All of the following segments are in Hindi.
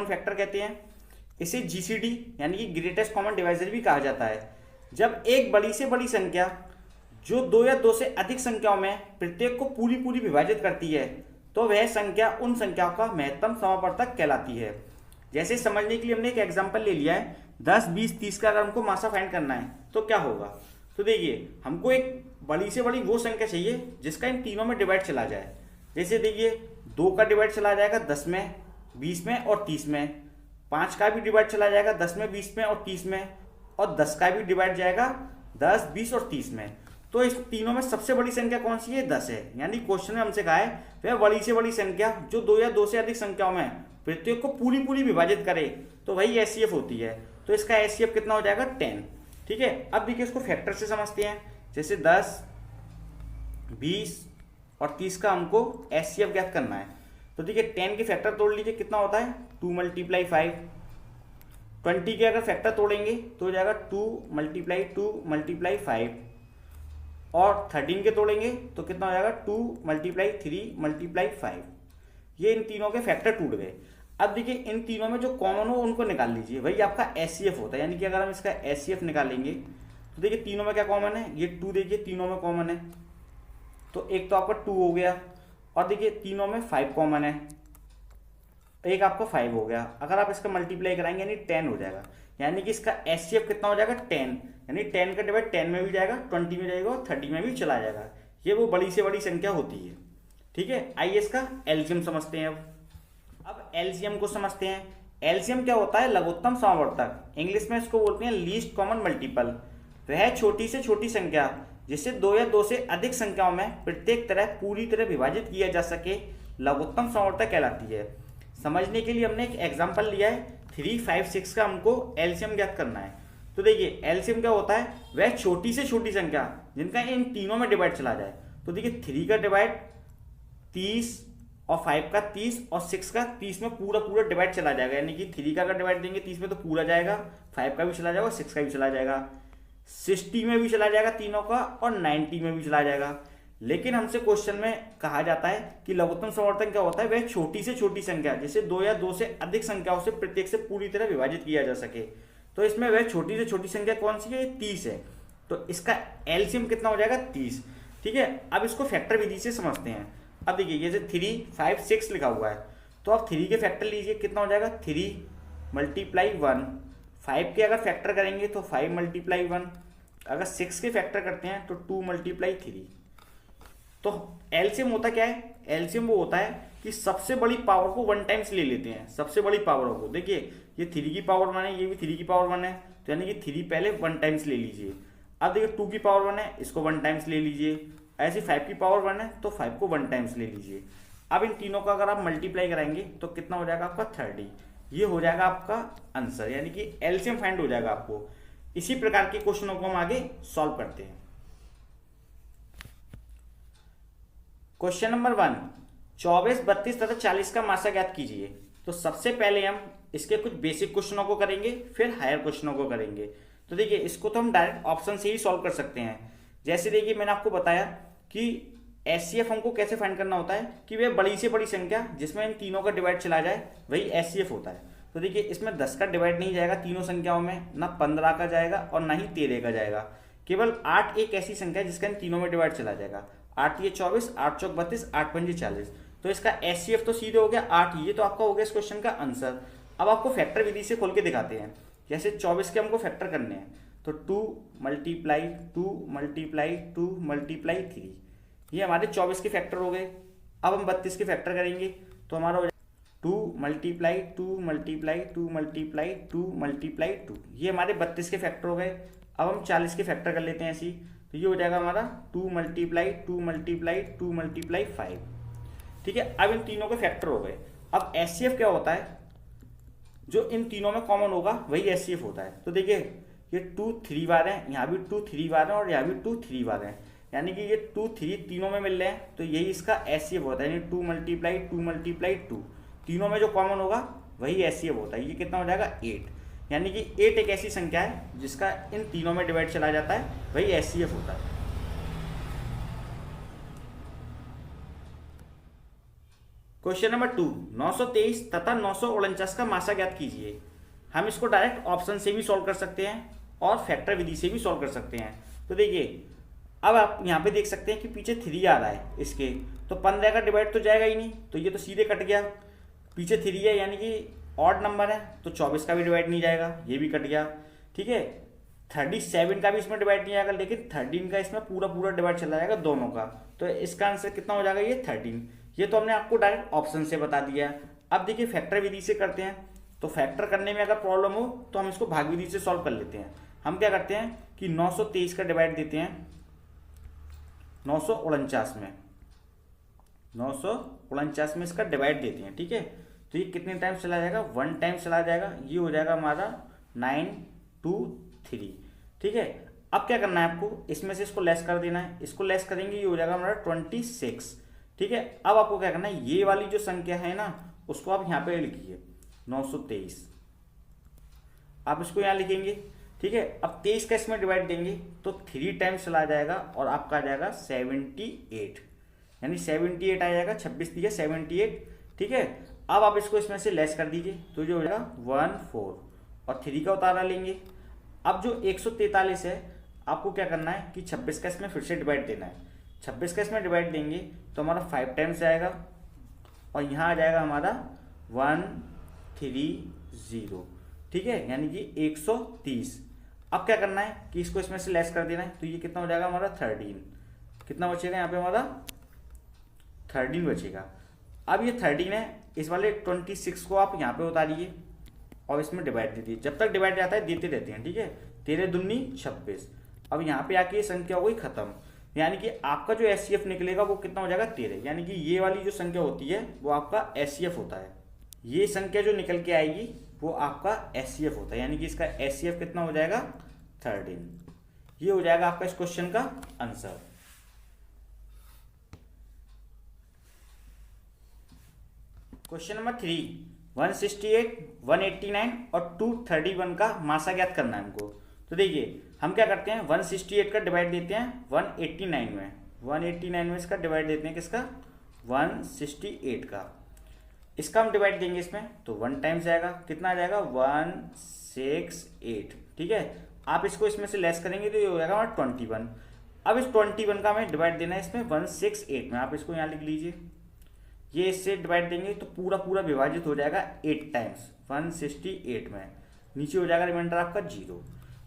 फैक्टर कहते हैं। इसे जीसीडी यानी कि ग्रेटेस्ट कॉमन डिवाइजर भी कहा जाता है। जब एक बड़ी से बड़ी संख्या जो दो या दो से अधिक संख्याओं में प्रत्येक को पूरी पूरी विभाजित करती है तो वह संख्या उन संख्याओं का महत्तम समावर्तक कहलाती है। जैसे समझने के लिए हमने एक एग्जांपल ले लिया है 10, 20, 30 का। अगर हमको मासा फाइंड करना है तो क्या होगा, तो देखिए हमको एक बड़ी से बड़ी वो संख्या चाहिए जिसका इन तीनों में डिवाइड चला जाए। जैसे देखिए 2 का डिवाइड चला जाएगा 10 में, 20 में और 30 में। 5 का भी डिवाइड चला जाएगा 10 में, 20 में और 30 में। और 10 का भी डिवाइड जाएगा 10, 20 और 30 में। तो इस तीनों में सबसे बड़ी संख्या कौन सी है, 10 है। यानी क्वेश्चन में हमसे कहा है वह बड़ी से बड़ी संख्या जो दो या दो से अधिक संख्याओं में प्रत्येक को पूरी पूरी विभाजित करे तो वही एचसीएफ होती है। तो इसका एचसीएफ कितना हो जाएगा, 10। ठीक है, अब देखिए इसको फैक्टर से समझते हैं। जैसे 10, 20 और 30 का हमको एचसीएफ ज्ञात करना है। तो देखिए 10 के फैक्टर तोड़ लीजिए, कितना होता है 2 × 5। 20 के अगर फैक्टर तोड़ेंगे तो हो जाएगा 2 × 2 × 5। और 13 के तोड़ेंगे तो कितना हो जाएगा 2 × 3 × 5। ये इन तीनों के फैक्टर टूट गए। अब देखिए इन तीनों में जो कॉमन हो उनको निकाल लीजिए, वही आपका एचसीएफ होता है। यानी कि अगर हम इसका एचसीएफ निकालेंगे तो देखिए तीनों में क्या कॉमन है, ये 2 देखिए तीनों में कॉमन है, तो एक तो आपका 2 हो गया। और देखिए तीनों में 5 कॉमन है, एक आपका 5 हो गया। अगर आप इसका मल्टीप्लाई कराएंगे यानी 10 हो जाएगा। यानी कि इसका एचसीएफ कितना हो जाएगा 10। यानी 10 का डिवाइड 10 में भी जाएगा, 20 में जाएगा और 30 में भी चला जाएगा। ये वो बड़ी से बड़ी संख्या होती है। ठीक है, आइए इसका एलसीएम समझते हैं। अब एलसीएम को समझते हैं। एलसीएम क्या होता है, लघुत्तम समावर्तक। इंग्लिश में इसको बोलते हैं लीस्ट कॉमन मल्टीपल। वह छोटी से छोटी संख्या जिसे दो या दो से अधिक संख्याओं में प्रत्येक तरह पूरी तरह विभाजित किया जा सके लघुत्तम समावर्तक कहलाती है। समझने के लिए हमने एक एग्जांपल लिया है 3, 5, 6 का हमको एलसीएम ज्ञात करना है। तो देखिए एलसीएम क्या होता है, वह छोटी से छोटी संख्या जिनका इन तीनों में डिवाइड चला जाए। तो देखिए 3 का डिवाइड 30 और 5 का 30 और 6 का 30 में पूरा पूरा डिवाइड चला जाएगा। यानी कि 3 का अगर डिवाइड देंगे 30 में तो पूरा जाएगा, 5 का भी चला जाएगा, 6 का भी चला जाएगा, 60 में भी चला जाएगा तीनों का, और 90 में भी चला जाएगा। लेकिन हमसे क्वेश्चन में कहा जाता है कि लघुत्तम समावर्तक क्या होता है, वह छोटी से छोटी संख्या जिसे दो या दो से अधिक संख्याओं से प्रत्येक से पूरी तरह विभाजित किया जा सके। तो इसमें वह छोटी से छोटी संख्या कौन सी है, 30 है। तो इसका एलसीएम कितना हो जाएगा, 30। ठीक है, अब इसको फैक्टर विधि से समझते हैं। अब देखिए जैसे 3, 5, 6 लिखा हुआ है, तो आप 3 के फैक्टर लीजिए, कितना हो जाएगा 3 × 1। 5 के अगर फैक्टर करेंगे तो 5 × 1। अगर 6 के फैक्टर करते हैं तो 2 × 3। तो एलसीएम होता क्या है, एलसीएम वो होता है कि सबसे बड़ी पावर को 1 टाइम्स ले लेते हैं। सबसे बड़ी पावर को देखिए ये 3 की पावर 1 है, ये भी 3 की पावर 1 है, तो यानी कि 3 पहले 1 टाइम्स ले लीजिए। अब देखिए 2 की पावर 1 है, इसको 1 टाइम्स ले लीजिए। ऐसे 5 की पावर 1 है तो 5 को 1 टाइम्स ले लीजिए। अब इन तीनों का अगर आप मल्टीप्लाई कराएंगे तो कितना हो जाएगा आपका 30। ये हो जाएगा आपका आंसर, यानी कि एलसीएम फाइंड हो जाएगा आपको। इसी प्रकार के क्वेश्चनों को हम आगे सॉल्व करते हैं। क्वेश्चन नंबर 1, 24, 32 तथा 40 का मासा ज्ञात कीजिए। तो सबसे पहले हम इसके कुछ बेसिक क्वेश्चनों को करेंगे, फिर हायर क्वेश्चनों को करेंगे। तो देखिए इसको तो हम डायरेक्ट ऑप्शन से ही सॉल्व कर सकते हैं। जैसे देखिए मैंने आपको बताया कि एचसीएफ हमको कैसे फाइंड करना होता है कि वह बड़ी से बड़ी संख्या जिसमें इन तीनों का डिवाइड चला जाए वही एचसीएफ होता है। तो देखिए इसमें 10 का डिवाइड नहीं जाएगा तीनों संख्याओं में, ना 15 का जाएगा और ना ही 13 का जाएगा। केवल 8 एक ऐसी संख्या है जिसका इन तीनों में डिवाइड चला जाएगा। 8 ये 24, 8 चौक 32, 8 पंजे 40। तो इसका एचसीएफ तो सीधे हो गया 8। ये तो आपका हो गया इस क्वेश्चन का आंसर। अब आपको फैक्टर विधि से खोल के दिखाते हैं। जैसे 24 के हमको फैक्टर करने हैं तो 2 × 2 × 2 × 3, ये हमारे 24 के फैक्टर हो गए। अब हम 32 के फैक्टर करेंगे तो हमारा हो जाएगा 2 × 2 × 2 × 2 × 2, ये हमारे 32 के फैक्टर हो गए। अब हम 40 के फैक्टर कर लेते हैं ऐसी, तो ये हो जाएगा हमारा 2 × 2 × 2 × 5। ठीक है, अब इन तीनों के फैक्टर हो गए। अब एचसीएफ क्या होता है, जो इन तीनों में कॉमन होगा वही एचसीएफ होता है। तो देखिए ये 2 3 बार है, यहाँ भी 2 3 बार है और यहाँ भी 2 3 बार है, यानी कि ये 2 3 तीनों में मिल रहे हैं, तो यही इसका एचसीएफ होता है। यानी 2 × 2 × 2, तीनों में जो कॉमन होगा वही एचसीएफ होता है। ये कितना हो जाएगा 8, यानी कि 8 एक ऐसी संख्या है जिसका इन तीनों में डिवाइड चला जाता है, वही एचसीएफ होता है। क्वेश्चन नंबर 2, 923 तथा 949 का मासा ज्ञात कीजिए। हम इसको डायरेक्ट ऑप्शन से भी सॉल्व कर सकते हैं और फैक्टर विधि से भी सॉल्व कर सकते हैं। तो देखिए अब आप यहाँ पे देख सकते हैं कि पीछे 3 आ रहा है इसके, तो 15 का डिवाइड तो जाएगा ही नहीं, तो ये तो सीधे कट गया। पीछे 3 है यानी कि ऑड नंबर है, तो 24 का भी डिवाइड नहीं जाएगा, ये भी कट गया। ठीक है, 37 का भी इसमें डिवाइड नहीं आएगा, लेकिन 13 का इसमें पूरा पूरा डिवाइड चला जाएगा दोनों का। तो इसका आंसर कितना हो जाएगा, ये 13। ये तो हमने आपको डायरेक्ट ऑप्शन से बता दिया। अब देखिए फैक्टर विधि से करते हैं। तो फैक्टर करने में अगर प्रॉब्लम हो तो हम इसको भाग विधि से सॉल्व कर लेते हैं। हम क्या करते हैं कि 923 का डिवाइड देते हैं 949 में, 949 में इसका डिवाइड देते हैं। ठीक है, तो ये कितने टाइम चला जाएगा, 1 टाइम चला जाएगा। ये हो जाएगा हमारा 923। ठीक है, अब क्या करना है आपको, इसमें से इसको लेस कर देना है। इसको लेस करेंगे ये हो जाएगा हमारा 26। ठीक है, अब आपको क्या करना है, ये वाली जो संख्या है ना उसको आप यहाँ पे लिखिए 923, आप इसको यहाँ लिखेंगे। ठीक है, अब 23 का इसमें डिवाइड देंगे तो 3 टाइम्स चला जाएगा और आपका आ जाएगा 78, यानी 78 आ जाएगा। 26 दिया 78। ठीक है, अब आप इसको इसमें से लेस कर दीजिए तो जो हो जाएगा 14 और 3 का उतारा लेंगे। अब जो 143 है आपको क्या करना है कि 26 का इसमें फिर से डिवाइड देना है। 26 का इसमें डिवाइड देंगे तो हमारा 5 टाइम्स आएगा और यहाँ आ जाएगा हमारा 130। ठीक है, यानी कि 130। अब क्या करना है कि इसको इसमें से लेस कर देना है, तो ये कितना हो जाएगा हमारा 13। कितना बचेगा यहाँ पे हमारा 13 बचेगा। अब ये 13 है, इस वाले 26 को आप यहाँ पे उतारिए और इसमें डिवाइड दे दीजिए। जब तक डिवाइड जाता है देते रहते हैं। ठीक है, 13 दूनी 26। अब यहाँ पे आके ये संख्या हो गई खत्म, यानी कि आपका जो एचसीएफ निकलेगा वो कितना हो जाएगा 13। यानी कि ये वाली जो संख्या होती है वो आपका एचसीएफ होता है। ये संख्या जो निकल के आएगी वो आपका एचसीएफ होता है, यानी कि इसका एचसीएफ कितना हो जाएगा 13। ये हो जाएगा आपका इस क्वेश्चन का आंसर। क्वेश्चन नंबर 3, 168, 189 और 231 का मासा ज्ञात करना है हमको। तो देखिए हम क्या करते हैं, 168 का डिवाइड देते हैं 189 में, 189 में इसका डिवाइड देते हैं किसका, 168 का। इसका हम डिवाइड देंगे इसमें तो 1 टाइम्स जाएगा, कितना आ जाएगा 168। ठीक है, आप इसको इसमें से लेस करेंगे तो ये हो जाएगा हमारा 21। अब इस 21 का हमें डिवाइड देना है इसमें 168 में, आप इसको यहाँ लिख लीजिए। ये इससे डिवाइड देंगे तो पूरा पूरा विभाजित हो जाएगा 8 टाइम्स 168 में, नीचे हो जाएगा रिमाइंडर आपका 0।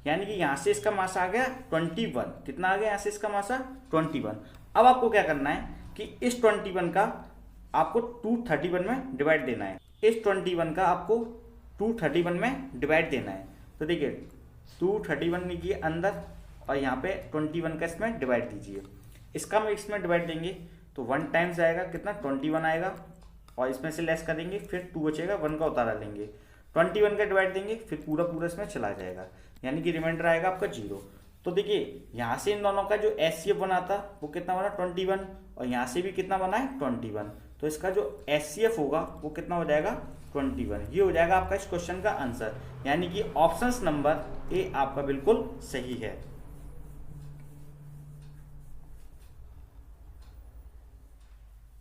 यानी कि यहाँ से इसका मासा आ गया 21। कितना आ गया यहाँ से इसका मासा 21। अब आपको क्या करना है कि इस 21 का आपको 231 में डिवाइड देना है। इस 21 का आपको 231 में डिवाइड देना है। तो देखिए 231 लीजिए अंदर और यहाँ पे 21 का इसमें डिवाइड दीजिए। इसका हम इसमें डिवाइड देंगे तो 1 टाइम्स आएगा, कितना 21 आएगा और इसमें से लेस करेंगे फिर 2 बचेगा, 1 का उतारा लेंगे, 21 का डिवाइड देंगे फिर पूरा पूरा इसमें चला जाएगा, यानी कि रिमाइंडर आएगा आपका 0। तो देखिए यहाँ से इन दोनों का जो एचसीएफ बना था वो कितना बना 21 और यहाँ से भी कितना बना है 21। तो इसका जो एचसीएफ होगा वो कितना हो जाएगा 21। ये हो जाएगा आपका इस क्वेश्चन का आंसर, यानी कि ऑप्शन नंबर ए आपका बिल्कुल सही है।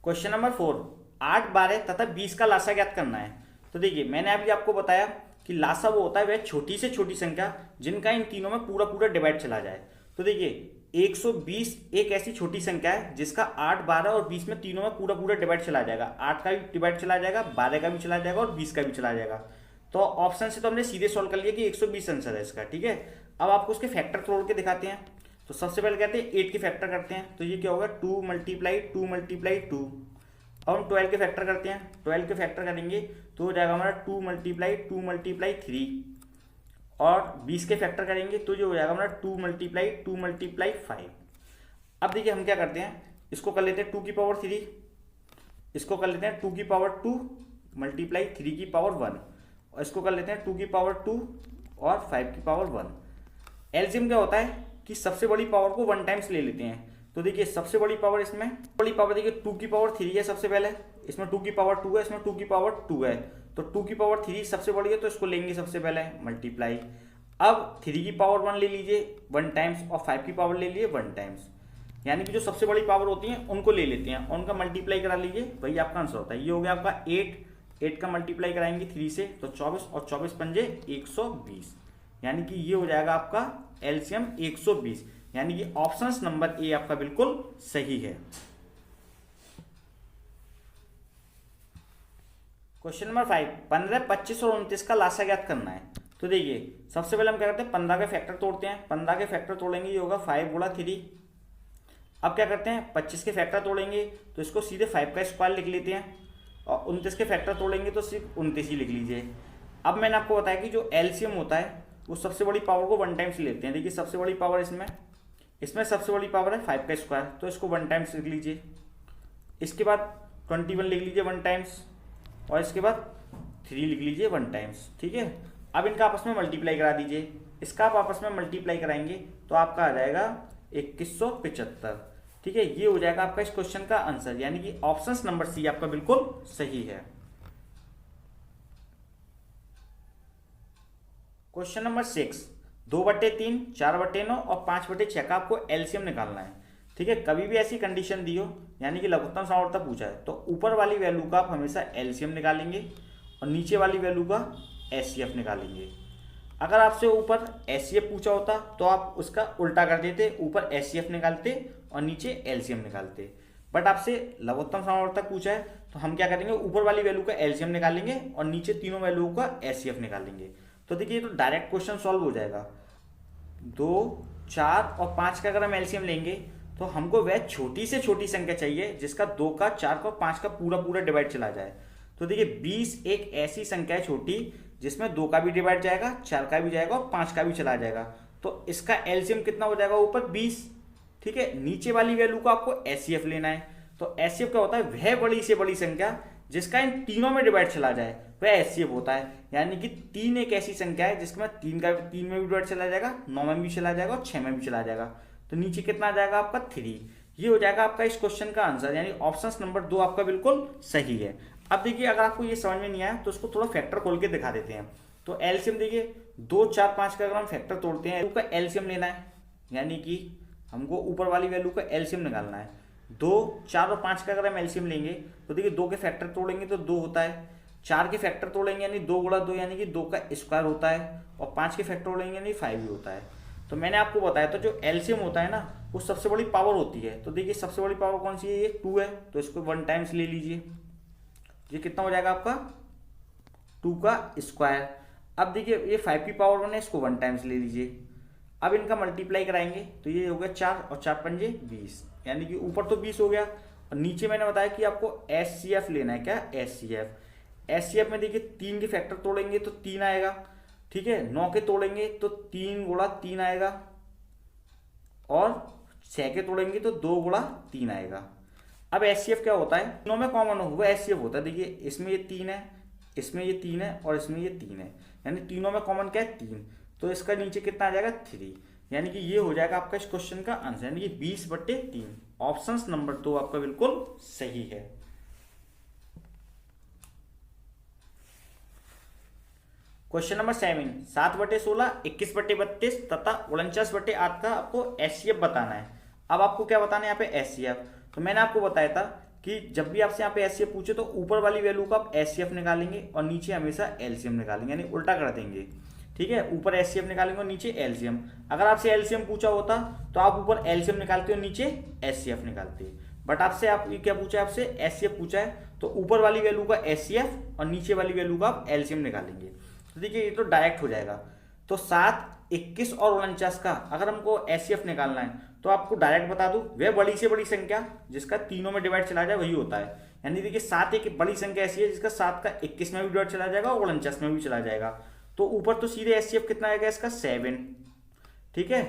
क्वेश्चन नंबर 4, 8, 12 तथा 20 का लासा ज्ञात करना है। तो देखिए मैंने अभी आपको बताया कि लासा वो होता है वह छोटी से छोटी संख्या जिनका इन तीनों में पूरा पूरा डिवाइड चला जाए। तो देखिए 120 एक ऐसी छोटी संख्या है जिसका 8, 12 और 20 में तीनों में पूरा पूरा डिवाइड चला जाएगा। 8 का भी डिवाइड चला जाएगा, 12 का भी चला जाएगा और 20 का भी चला जाएगा। तो ऑप्शन से तो हमने सीधे सॉल्व कर लिया कि 120 आंसर है इसका। ठीक है, अब आपको उसके फैक्टर तोड़ के दिखाते हैं। तो सबसे पहले कहते हैं 8 के फैक्टर करते हैं, तो ये क्या होगा 2 × 2 × 2। अब हम 12 के फैक्टर करते हैं, 12 के फैक्टर करेंगे तो हो जाएगा हमारा 2 × 2 × 3। और 20 के फैक्टर करेंगे तो जो हो जाएगा हमारा 2 × 2 × 5। अब देखिए हम क्या करते हैं, इसको कर लेते हैं 2 की पावर 3, इसको कर लेते हैं 2 की पावर 2 × 3 की पावर 1 और इसको कर लेते हैं 2 की पावर 2 और 5 की पावर 1। एलसीएम क्या होता है कि सबसे बड़ी पावर को 1 टाइम्स ले लेते हैं। तो देखिए सबसे बड़ी पावर इसमें बड़ी पावर देखिए 2 की पावर 3 है सबसे पहले, इसमें 2 की पावर 2 है, इसमें 2 की पावर 2 है। तो 2 की पावर 3 सबसे बड़ी है तो इसको लेंगे सबसे पहले मल्टीप्लाई। अब 3 की पावर 1 ले लीजिए 1 टाइम्स और 5 की पावर ले लिए 1 टाइम्स। यानी कि जो सबसे बड़ी पावर होती है उनको ले लेते हैं, उनका मल्टीप्लाई करा लीजिए, वही आपका आंसर होता है। ये हो गया आपका 8 का मल्टीप्लाई कराएंगे 3 से तो 24 और 24 पंजे 120, यानी कि ये हो जाएगा आपका एलसीएम 120, यानी कि ऑप्शन नंबर ए आपका बिल्कुल सही है। क्वेश्चन नंबर 5, 15, 25 और 29 का लासा ज्ञात करना है। तो देखिए सबसे पहले हम क्या करते हैं, 15 के फैक्टर तोड़ते हैं, 15 के फैक्टर तोड़ेंगे ये होगा 5 गुणा 3। अब क्या करते हैं, 25 के फैक्टर तोड़ेंगे तो इसको सीधे 5 का स्क्वायर लिख लेते हैं, और 29 के फैक्टर तोड़ेंगे तो सिर्फ 29 ही लिख लीजिए। अब मैंने आपको बताया कि जो एलसीएम होता है वो सबसे बड़ी पावर को 1 टाइम्स लेते हैं। देखिए सबसे बड़ी पावर इसमें सबसे बड़ी पावर है 5 का स्क्वायर, तो इसको 1 टाइम्स लिख लीजिए। इसके बाद 21 लिख लीजिए 1 टाइम्स, और इसके बाद 3 लिख लीजिए 1 टाइम्स। ठीक है, अब इनका आपस में मल्टीप्लाई करा दीजिए। इसका आप आपस में मल्टीप्लाई कराएंगे तो आपका आ जाएगा 2175। ठीक है, ये हो जाएगा आपका इस क्वेश्चन का आंसर, यानी कि ऑप्शन नंबर सी आपका बिल्कुल सही है। क्वेश्चन नंबर 6, 2/3, 4/9 और 5/6 का आपको एलसीएम निकालना है। ठीक है, कभी भी ऐसी कंडीशन दी हो, यानी कि लघुत्तम सामर्थ्य पूछा है, तो ऊपर वाली वैल्यू का आप हमेशा एलसीएम निकालेंगे और नीचे वाली वैल्यू का एचसीएफ निकालेंगे। अगर आपसे ऊपर एचसीएफ पूछा होता तो आप उसका उल्टा कर देते, ऊपर एचसीएफ निकालते और नीचे एलसीएम निकालते। बट आपसे लघुत्तम सामर्थ्य पूछा है तो हम क्या करेंगे, ऊपर वाली वैल्यू का एलसीएम निकालेंगे और नीचे तीनों वैल्यू का एचसीएफ निकालेंगे। तो देखिए तो डायरेक्ट क्वेश्चन सॉल्व हो जाएगा। 2, 4 और 5 का अगर हम एलसीएम लेंगे तो हमको वह छोटी से छोटी संख्या चाहिए जिसका 2 का, 4 का और 5 का पूरा पूरा डिवाइड चला जाए। तो देखिए 20 एक ऐसी संख्या है छोटी जिसमें 2 का भी डिवाइड जाएगा, 4 का भी जाएगा और 5 का भी चला जाएगा। तो इसका एलसीएम कितना हो जाएगा, ऊपर 20। ठीक है, नीचे वाली वैल्यू को आपको एचसीएफ लेना है। तो एचसीएफ क्या होता है, वह बड़ी से बड़ी संख्या जिसका इन तीनों में डिवाइड चला जाए वह एचसीएफ होता है। यानी कि 3 एक ऐसी संख्या है जिसमें 3 में भी डिवाइड चला जाएगा, 9 में भी चला जाएगा और 6 में भी चला जाएगा। तो नीचे कितना आ जाएगा आपका 3। ये हो जाएगा आपका इस क्वेश्चन का आंसर, यानी ऑप्शन नंबर 2 आपका बिल्कुल सही है। अब देखिए अगर आपको ये समझ में नहीं आया तो उसको थोड़ा फैक्टर खोल के दिखा देते हैं। तो एलसीएम देखिए 2, 4, 5 का अगर हम फैक्टर तोड़ते हैं, का एलसीएम लेना है, यानी कि हमको ऊपर वाली वैल्यू का एलसीएम निकालना है। 2, 4 और 5 का अगर हम एलसीएम लेंगे तो देखिए 2 के फैक्टर तोड़ेंगे तो 2 होता है, 4 के फैक्टर तोड़ेंगे यानी 2 गुणा 2 यानी कि 2 का स्क्वायर होता है, और 5 के फैक्टर तोड़ेंगे यानी 5 ही होता है। तो मैंने आपको बताया तो जो एलसीएम होता है ना वो सबसे बड़ी पावर होती है। तो देखिए सबसे बड़ी पावर कौन सी है, ये 2 है, तो इसको 1 टाइम्स ले लीजिए। ये कितना हो जाएगा आपका 2 का स्क्वायर। अब देखिए ये 5 की पावर 1 है, इसको 1 टाइम्स ले लीजिए। अब इनका मल्टीप्लाई कराएंगे तो ये हो गया 4 और 4 पंजे 20, यानी कि ऊपर तो 20 हो गया और नीचे मैंने बताया कि आपको एचसीएफ लेना है। क्या एचसीएफ, एचसीएफ में देखिए 3 के फैक्टर तोड़ेंगे तो 3 आएगा। ठीक है, 9 के तोड़ेंगे तो 3 गुणा 3 आएगा, और 6 के तोड़ेंगे तो 2 गुणा 3 आएगा। अब एचसीएफ क्या होता है, तीनों में कॉमन हुआ एचसीएफ होता है। देखिए इसमें ये 3 है, इसमें ये 3 है और इसमें ये 3 है, यानी तीनों में कॉमन क्या है 3। तो इसका नीचे कितना आ जाएगा 3, यानी कि ये हो जाएगा आपका इस क्वेश्चन का आंसर, यानी कि 20/3। ऑप्शन नंबर 2 आपका बिल्कुल सही है। क्वेश्चन नंबर 7, 7/16, 21/32 तथा 49/8 का आपको एचसीएफ बताना है। अब आपको क्या बताना है यहाँ पे एचसीएफ, तो मैंने आपको बताया था कि जब भी आपसे यहाँ पे एचसीएफ पूछे तो ऊपर वाली वैल्यू का आप एचसीएफ निकालेंगे और नीचे हमेशा एलसीएम निकालेंगे, यानी उल्टा कर देंगे। ठीक है, ऊपर एचसीएफ निकालेंगे और नीचे एलसीएम। अगर आपसे एलसीएम पूछा होता तो आप ऊपर एलसीएम निकालते हो, नीचे एचसीएफ निकालते। बट आपसे आप क्या पूछा है, आपसे एचसीएफ पूछा है तो ऊपर वाली वैल्यू का एचसीएफ और नीचे वाली वैल्यू का आप एलसीएम निकालेंगे। तो देखिए ये तो डायरेक्ट हो जाएगा। तो 7, 21 और 49 का अगर हमको एचसीएफ निकालना है तो आपको डायरेक्ट बता दूं वह बड़ी से बड़ी संख्या जिसका तीनों में डिवाइड चला जाए वही होता है। यानी देखिए 7 एक बड़ी संख्या ऐसी है जिसका 7 का 21 में भी डिवाइड चला जाएगा और 49 में भी चला जाएगा। तो ऊपर तो सीधे एचसीएफ कितना आएगा इसका 7। ठीक है,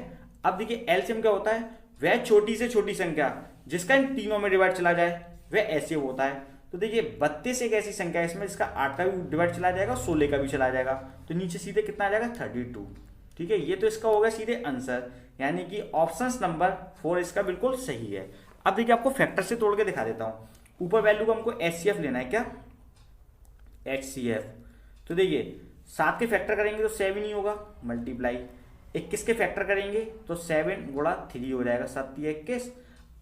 अब देखिए एलसीएम क्या होता है, वह छोटी से छोटी संख्या जिसका इन तीनों में डिवाइड चला जाए वह एचसीएफ होता है। तो देखिए 32 एक ऐसी संख्या है इसमें जिसका 8 का भी डिवाइड चला जाएगा, 16 का भी चला जाएगा। तो नीचे सीधे कितना आ जाएगा 32। ठीक है, ये तो इसका होगा सीधे आंसर, यानी कि ऑप्शन नंबर 4 इसका बिल्कुल सही है। अब देखिए आपको फैक्टर से तोड़ के दिखा देता हूं। ऊपर वैल्यू को हमको एचसीएफ लेना है, क्या एचसीएफ। तो देखिए 7 के फैक्टर करेंगे तो 7 ही होगा, मल्टीप्लाई 21 के फैक्टर करेंगे तो 7 गुणा 3 हो जाएगा, 7 × 21।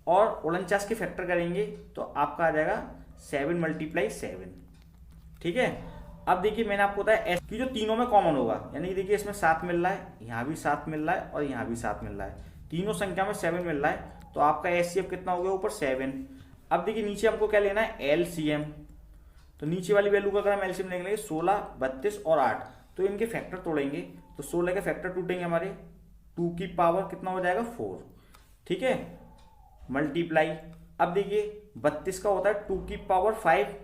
और 49 के फैक्टर करेंगे तो आपका आ जाएगा 7 × 7। ठीक है, अब देखिए मैंने आपको बताया एस की जो तीनों में कॉमन होगा, यानी कि देखिए इसमें 7 मिल रहा है, यहाँ भी 7 मिल रहा है और यहाँ भी 7 मिल रहा है, तीनों संख्या में 7 मिल रहा है, तो आपका एचसीएफ कितना हो गया ऊपर 7। अब देखिए नीचे हमको क्या लेना है एलसीएम, तो नीचे वाली वैल्यू का अगर हम एलसीएम लेंगे 16, 32 और 8, तो इनके फैक्टर तोड़ेंगे तो 16 के फैक्टर टूटेंगे हमारे, 2 की पावर कितना हो जाएगा 4। ठीक है, मल्टीप्लाई, अब देखिए 32 का होता है 2 की पावर 5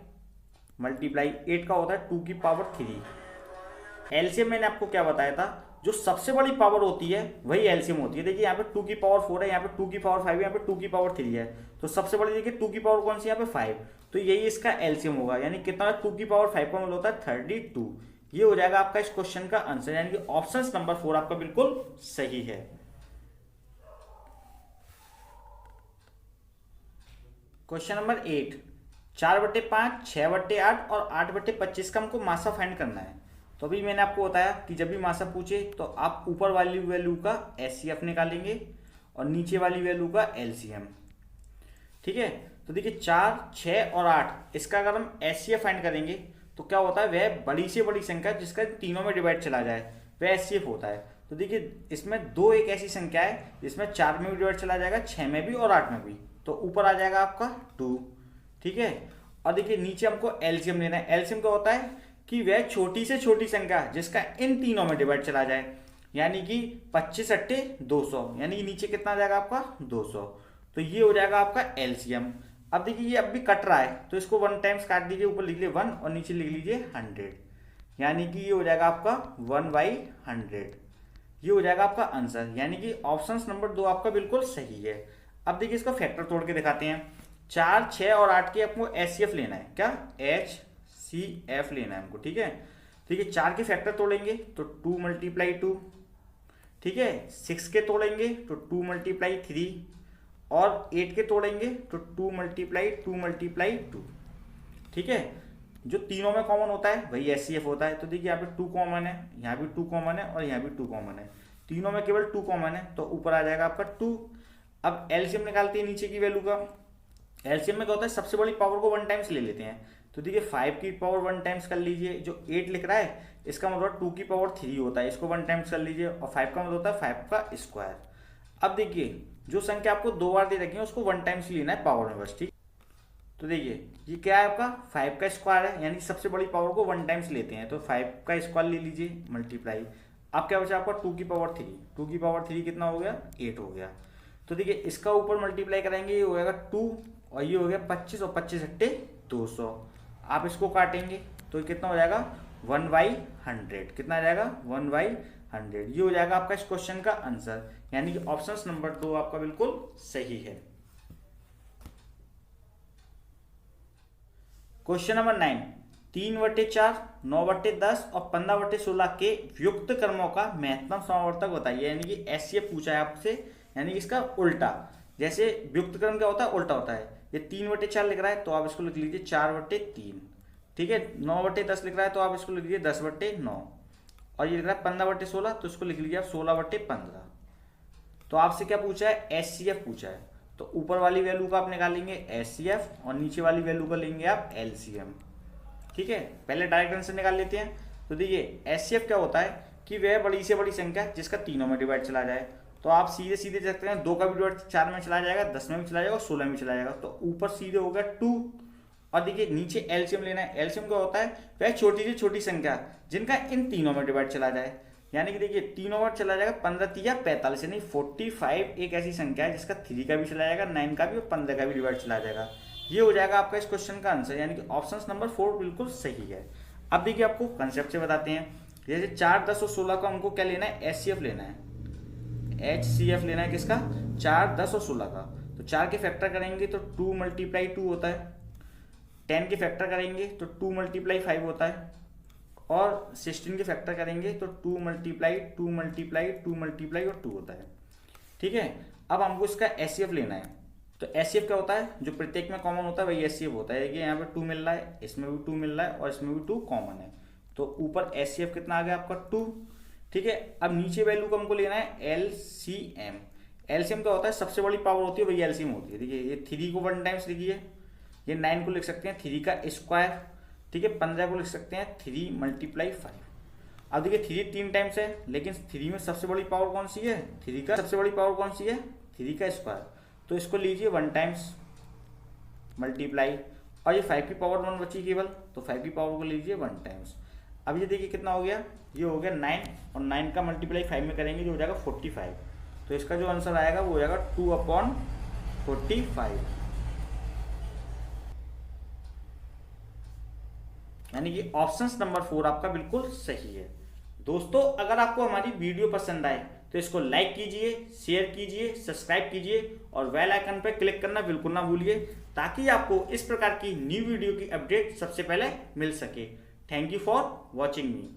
मल्टीप्लाई 8 का होता है 2 की पावर 3। एलसीएम मैंने आपको क्या बताया था, जो सबसे बड़ी पावर होती है वही एलसीएम होती है। देखिए यहाँ पे 2 की पावर 4 है, यहाँ पे 2 की पावर 5 है, यहाँ पे 2 की पावर 3 है, तो सबसे बड़ी देखिए 2 की पावर कौन सी, यहाँ पे 5, तो यही इसका एलसीएम होगा। यानी कितना, 2 की पावर 5 का मतलब होता है 32। ये हो जाएगा आपका इस क्वेश्चन का आंसर, यानी कि ऑप्शन नंबर 4 आपका बिल्कुल सही है। क्वेश्चन नंबर 8, 4/5, 6/8 और 8/25 का हमको मासा फाइंड करना है। तो अभी मैंने आपको बताया कि जब भी मासा पूछे तो आप ऊपर वाली वैल्यू का एचसीएफ निकालेंगे और नीचे वाली वैल्यू का एलसीएम। ठीक है, तो देखिए 4, 6 और 8, इसका अगर हम एचसीएफ फाइंड करेंगे तो क्या होता है, वह बड़ी से बड़ी संख्या जिसका तीनों में डिवाइड चला जाए वह एचसीएफ होता है। तो देखिए इसमें दो एक ऐसी संख्या है जिसमें 4 में भी डिवाइड चला जाएगा, 6 में भी और 8 में भी, तो ऊपर आ जाएगा आपका 2। ठीक है, और देखिए नीचे हमको एलसीएम लेना है। एलसीएम क्या होता है कि वह छोटी से छोटी संख्या जिसका इन तीनों में डिवाइड चला जाए, यानी कि 25 × 200, यानी कि नीचे कितना आ जाएगा आपका 200, तो ये हो जाएगा आपका एलसीएम। अब देखिए ये अब भी कट रहा है तो इसको 1 टाइम्स काट दीजिए, ऊपर लिख लीजिए 1 और नीचे लिख लीजिए 100, यानी कि ये हो जाएगा आपका 1/100। ये हो जाएगा आपका आंसर, यानी कि ऑप्शन नंबर 2 आपका बिल्कुल सही है। अब देखिए इसका फैक्टर तोड़ के दिखाते हैं। 4, 6 और 8 के आपको एचसीएफ लेना है, क्या एचसीएफ लेना है हमको। ठीक है, ठीक है, 4 के फैक्टर तोड़ेंगे तो 2 × 2। ठीक है, 6 के तोड़ेंगे तो 2 × 3 और 8 के तोड़ेंगे तो 2 × 2। ठीक है, जो तीनों में कॉमन होता है वही एचसीएफ होता है। तो देखिए यहाँ पे 2 कॉमन है, यहाँ भी 2 कॉमन है और यहाँ भी 2 कॉमन है, तीनों में केवल 2 कॉमन है, तो ऊपर आ जाएगा आपका 2। अब एलसीएम निकालते हैं नीचे की वैल्यू का। एलसीएम में क्या होता है, सबसे बड़ी पावर को 1 टाइम्स ले लेते हैं, तो देखिए 5 की पावर 1 टाइम्स कर लीजिए, जो 8 लिख रहा है इसका मतलब 2 की पावर 3 होता है, इसको 1 टाइम्स कर लीजिए, और 5 का मतलब होता है 5 का स्क्वायर। अब देखिए जो संख्या आपको 2 बार दे रखी है उसको 1 टाइम्स लेना है पावर में बस। ठीक, तो देखिए ये क्या है आपका 5 का स्क्वायर है, यानी सबसे बड़ी पावर को 1 टाइम्स लेते हैं, तो 5 का स्क्वायर ले लीजिए मल्टीप्लाई। अब क्या बचा आपका 2 की पावर 3, 2 की पावर 3 कितना हो गया 8 हो गया। तो देखिए इसका ऊपर मल्टीप्लाई करेंगे, ये हो जाएगा 2 और ये हो गया 25 और 25 × 200। आप इसको काटेंगे तो कितना हो जाएगा 1/100, कितना आ जाएगा 1/100। ये हो जाएगा आपका इस क्वेश्चन का आंसर, यानी कि ऑप्शन नंबर 2 आपका बिल्कुल सही है। क्वेश्चन नंबर 9, 3/4, 9/10 और 15/16 के व्युक्त क्रमों का महत्तम समावर्तक बताइए, यानी कि एचसीएफ पूछा है आपसे, यानी कि इसका उल्टा। जैसे व्युक्त क्रम क्या होता है, उल्टा होता है। ये 3/4 लिख रहा है तो आप इसको लिख लीजिए 4/3। ठीक है, 9/10 लिख रहा है तो आप इसको लिख लीजिए 10/9, और ये लिख रहा है 15/16 तो इसको लिख लीजिए आप 16/15। तो आपसे क्या पूछा है, एचसीएफ पूछा है, तो ऊपर वाली वैल्यू का आप निकालेंगे एचसीएफ और नीचे वाली वैल्यू का लेंगे आप एलसीएम। ठीक है, पहले डायरेक्ट आंसर निकाल लेते हैं। तो देखिए एचसीएफ क्या होता है कि वह बड़ी से बड़ी संख्या जिसका तीनों में डिवाइड चला जाए, तो आप सीधे सीधे देख सकते हैं 2 का भी डिवाइड 4 में चला जाएगा, 10 में भी चला जाएगा और 16 में चला जाएगा, तो ऊपर सीधे हो गया 2। और देखिए नीचे एलसीएम लेना है। एलसीएम क्या होता है, वह छोटी से छोटी संख्या जिनका इन तीनों में डिवाइड चला जाए, यानी कि देखिए तीनों में चला जाएगा 15 या 45, यानी 45 एक ऐसी संख्या है जिसका 3 का भी चला जाएगा, 9 का भी और 15 का भी डिवाइड चला जाएगा। ये हो जाएगा आपका इस क्वेश्चन का आंसर, यानी कि ऑप्शन नंबर 4 बिल्कुल सही है। अब देखिए आपको कंसेप्ट से बताते हैं। जैसे 4, 10 और 16 को हमको क्या लेना है, एचसीएफ लेना है। एचसीएफ लेना है किसका, 4, 10 और 16 का। तो 4 के फैक्टर करेंगे तो 2 × 2 होता है, 10 के फैक्टर करेंगे तो 2 × 5 होता है, और 16 के फैक्टर करेंगे तो 2 × 2 × 2 × और 2 होता है। ठीक है, अब हमको इसका एचसीएफ लेना है। तो एचसीएफ क्या होता है, जो प्रत्येक में कॉमन होता है वही एचसीएफ होता है। कि यहाँ पे 2 मिल रहा है, इसमें भी 2 मिल रहा है और इसमें भी 2 कॉमन है, तो ऊपर एचसीएफ कितना आ गया आपका 2। ठीक है, अब नीचे वैल्यू को हमको लेना है एलसीएम। एलसीएम क्या होता है, सबसे बड़ी पावर होती है वही एलसीएम होती है। देखिए ये 3 को 1 टाइम्स लिखिए, ये 9 को लिख सकते हैं 3 का स्क्वायर, ठीक है। 15 को लिख सकते हैं 3 × 5। अब देखिए 3 3 टाइम्स है, लेकिन 3 में सबसे बड़ी पावर कौन सी है, 3 का सबसे बड़ी पावर कौन सी है, 3 का स्क्वायर। तो इसको लीजिए 1 टाइम्स मल्टीप्लाई, और ये 5 की पावर 1 बची केवल, तो 5 की पावर को लीजिए 1 टाइम्स। अब ये देखिए कितना हो गया, ये हो गया 9, और 9 का मल्टीप्लाई 5 में करेंगे जो हो जाएगा 45। तो इसका जो आंसर आएगा वो हो जाएगा 2/45, यानी कि ऑप्शन नंबर 4 आपका बिल्कुल सही है। दोस्तों अगर आपको हमारी वीडियो पसंद आए तो इसको लाइक कीजिए, शेयर कीजिए, सब्सक्राइब कीजिए और बेल आइकन पर क्लिक करना बिल्कुल ना भूलिए, ताकि आपको इस प्रकार की न्यू वीडियो की अपडेट सबसे पहले मिल सके। Thank you for watching me.